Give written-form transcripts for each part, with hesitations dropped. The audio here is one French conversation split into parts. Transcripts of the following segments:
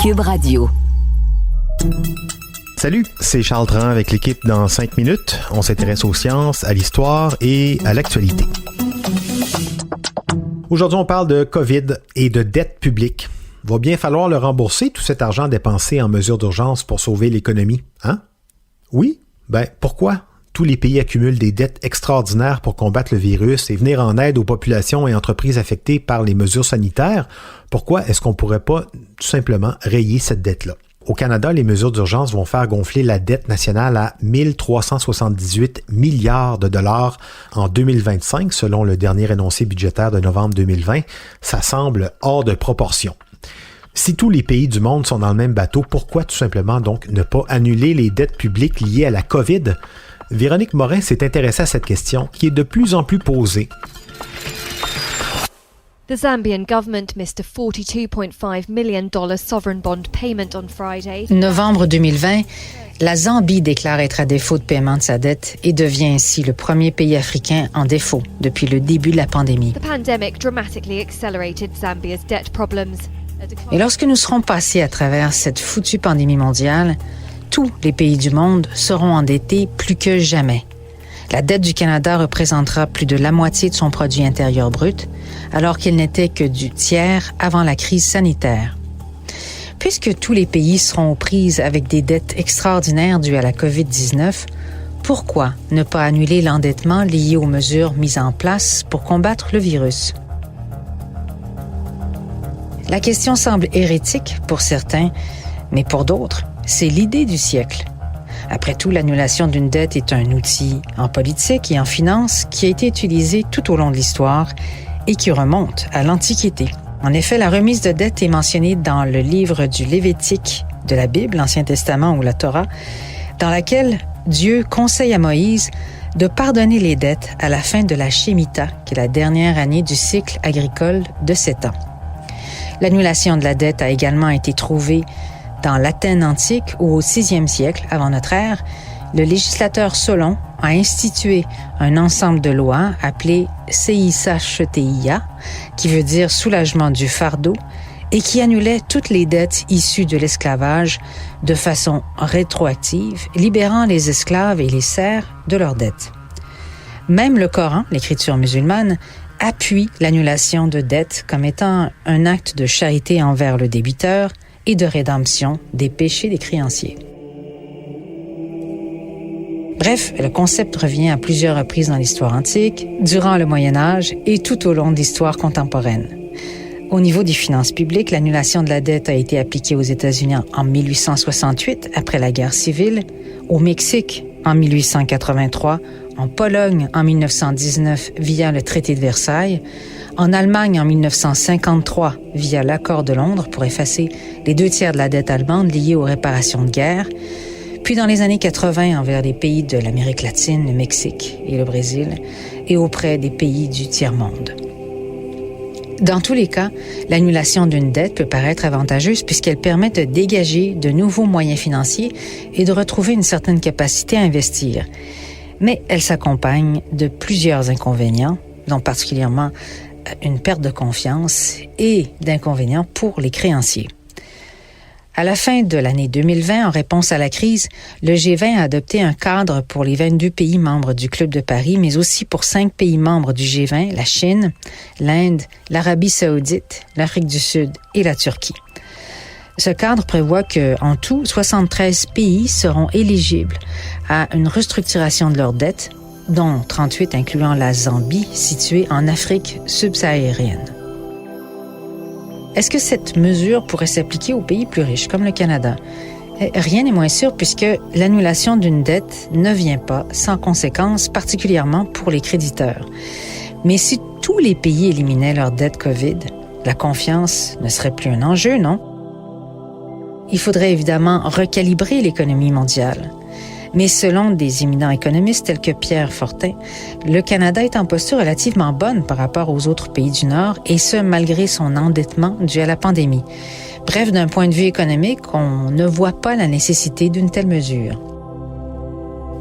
Cube Radio. Salut, c'est Charles Dran avec l'équipe dans 5 minutes. On s'intéresse aux sciences, à l'histoire et à l'actualité. Aujourd'hui, on parle de COVID et de dette publique. Va bien falloir le rembourser, tout cet argent dépensé en mesures d'urgence pour sauver l'économie, hein? Oui? Ben, pourquoi? Tous les pays accumulent des dettes extraordinaires pour combattre le virus et venir en aide aux populations et entreprises affectées par les mesures sanitaires. Pourquoi est-ce qu'on ne pourrait pas tout simplement rayer cette dette-là? Au Canada, les mesures d'urgence vont faire gonfler la dette nationale à 1 378 milliards de dollars en 2025, selon le dernier énoncé budgétaire de novembre 2020. Ça semble hors de proportion. Si tous les pays du monde sont dans le même bateau, pourquoi tout simplement donc ne pas annuler les dettes publiques liées à la COVID? Véronique Morin s'est intéressée à cette question qui est de plus en plus posée. The Zambian government missed a $42.5 million sovereign bond payment on Friday. Novembre 2020, la Zambie déclare être à défaut de paiement de sa dette et devient ainsi le premier pays africain en défaut depuis le début de la pandémie. The pandemic dramatically accelerated Zambia's debt problems. Et lorsque nous serons passés à travers cette foutue pandémie mondiale, tous les pays du monde seront endettés plus que jamais. La dette du Canada représentera plus de la moitié de son produit intérieur brut, alors qu'il n'était que du tiers avant la crise sanitaire. Puisque tous les pays seront aux prises avec des dettes extraordinaires dues à la COVID-19, pourquoi ne pas annuler l'endettement lié aux mesures mises en place pour combattre le virus? La question semble hérétique pour certains, mais pour d'autres, c'est l'idée du siècle. Après tout, l'annulation d'une dette est un outil en politique et en finance qui a été utilisé tout au long de l'histoire et qui remonte à l'Antiquité. En effet, la remise de dette est mentionnée dans le livre du Lévitique de la Bible, l'Ancien Testament ou la Torah, dans laquelle Dieu conseille à Moïse de pardonner les dettes à la fin de la Shemitah, qui est la dernière année du cycle agricole de 7 ans. L'annulation de la dette a également été trouvée dans l'Athènes antique où au VIe siècle avant notre ère, le législateur Solon a institué un ensemble de lois appelé Seissa Sheteia, qui veut dire soulagement du fardeau, et qui annulait toutes les dettes issues de l'esclavage de façon rétroactive, libérant les esclaves et les serfs de leurs dettes. Même le Coran, l'écriture musulmane, appuie l'annulation de dettes comme étant un acte de charité envers le débiteur et de rédemption des péchés des créanciers. Bref, le concept revient à plusieurs reprises dans l'histoire antique, durant le Moyen Âge et tout au long de l'histoire contemporaine. Au niveau des finances publiques, l'annulation de la dette a été appliquée aux États-Unis en 1868, après la guerre civile, au Mexique en 1883, en Pologne en 1919 via le traité de Versailles, en Allemagne en 1953 via l'accord de Londres pour effacer les 2/3 de la dette allemande liée aux réparations de guerre, puis dans les années 80 envers les pays de l'Amérique latine, le Mexique et le Brésil, et auprès des pays du tiers-monde. Dans tous les cas, l'annulation d'une dette peut paraître avantageuse puisqu'elle permet de dégager de nouveaux moyens financiers et de retrouver une certaine capacité à investir. Mais elle s'accompagne de plusieurs inconvénients, dont particulièrement une perte de confiance et d'inconvénients pour les créanciers. À la fin de l'année 2020, en réponse à la crise, le G20 a adopté un cadre pour les 22 pays membres du Club de Paris, mais aussi pour 5 pays membres du G20, la Chine, l'Inde, l'Arabie saoudite, l'Afrique du Sud et la Turquie. Ce cadre prévoit qu'en tout, 73 pays seront éligibles à une restructuration de leurs dettes, dont 38 incluant la Zambie, située en Afrique subsaharienne. Est-ce que cette mesure pourrait s'appliquer aux pays plus riches, comme le Canada? Rien n'est moins sûr puisque l'annulation d'une dette ne vient pas sans conséquences, particulièrement pour les créditeurs. Mais si tous les pays éliminaient leur dette COVID, la confiance ne serait plus un enjeu, non? Il faudrait évidemment recalibrer l'économie mondiale. Mais selon des éminents économistes tels que Pierre Fortin, le Canada est en posture relativement bonne par rapport aux autres pays du Nord, et ce, malgré son endettement dû à la pandémie. Bref, d'un point de vue économique, on ne voit pas la nécessité d'une telle mesure.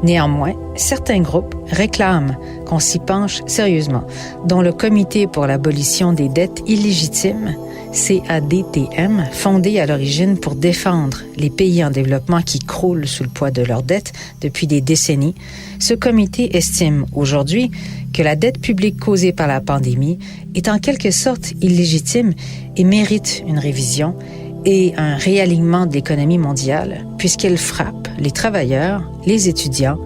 Néanmoins, certains groupes réclament qu'on s'y penche sérieusement, dont le Comité pour l'abolition des dettes illégitimes, CADTM, fondé à l'origine pour défendre les pays en développement qui croulent sous le poids de leurs dettes depuis des décennies, ce comité estime aujourd'hui que la dette publique causée par la pandémie est en quelque sorte illégitime et mérite une révision et un réalignement de l'économie mondiale puisqu'elle frappe les travailleurs, les étudiants,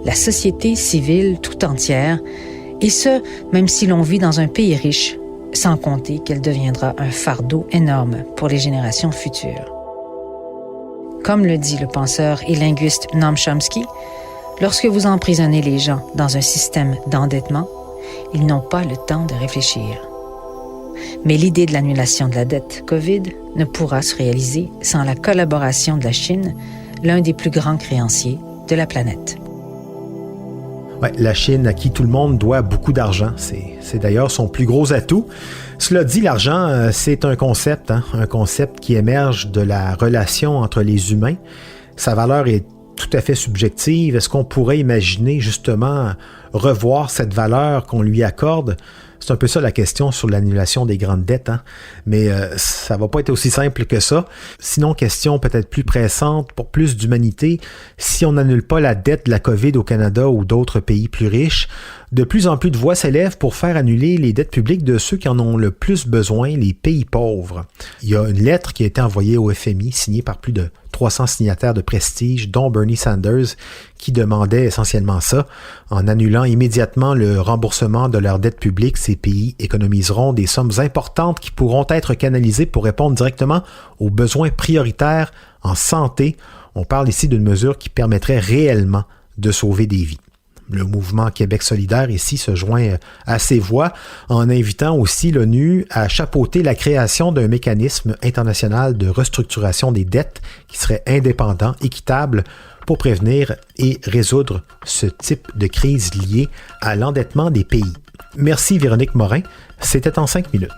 la société civile tout entière, et ce, même si l'on vit dans un pays riche, sans compter qu'elle deviendra un fardeau énorme pour les générations futures. Comme le dit le penseur et linguiste Noam Chomsky, lorsque vous emprisonnez les gens dans un système d'endettement, ils n'ont pas le temps de réfléchir. Mais l'idée de l'annulation de la dette COVID ne pourra se réaliser sans la collaboration de la Chine, l'un des plus grands créanciers de la planète. Ouais, la Chine, à qui tout le monde doit beaucoup d'argent. C'est d'ailleurs son plus gros atout. Cela dit, l'argent, c'est un concept qui émerge de la relation entre les humains. Sa valeur est tout à fait subjective. Est-ce qu'on pourrait imaginer justement revoir cette valeur qu'on lui accorde? C'est un peu ça la question sur l'annulation des grandes dettes, mais ça va pas être aussi simple que ça. Sinon, question peut-être plus pressante pour plus d'humanité, si on n'annule pas la dette de la COVID au Canada ou d'autres pays plus riches, de plus en plus de voix s'élèvent pour faire annuler les dettes publiques de ceux qui en ont le plus besoin, les pays pauvres. Il y a une lettre qui a été envoyée au FMI, signée par plus de 300 signataires de prestige, dont Bernie Sanders, qui demandait essentiellement ça. En annulant immédiatement le remboursement de leurs dettes publiques, ces pays économiseront des sommes importantes qui pourront être canalisées pour répondre directement aux besoins prioritaires en santé. On parle ici d'une mesure qui permettrait réellement de sauver des vies. Le mouvement Québec solidaire ici se joint à ces voix en invitant aussi l'ONU à chapeauter la création d'un mécanisme international de restructuration des dettes qui serait indépendant, équitable pour prévenir et résoudre ce type de crise liée à l'endettement des pays. Merci Véronique Morin, c'était en 5 minutes.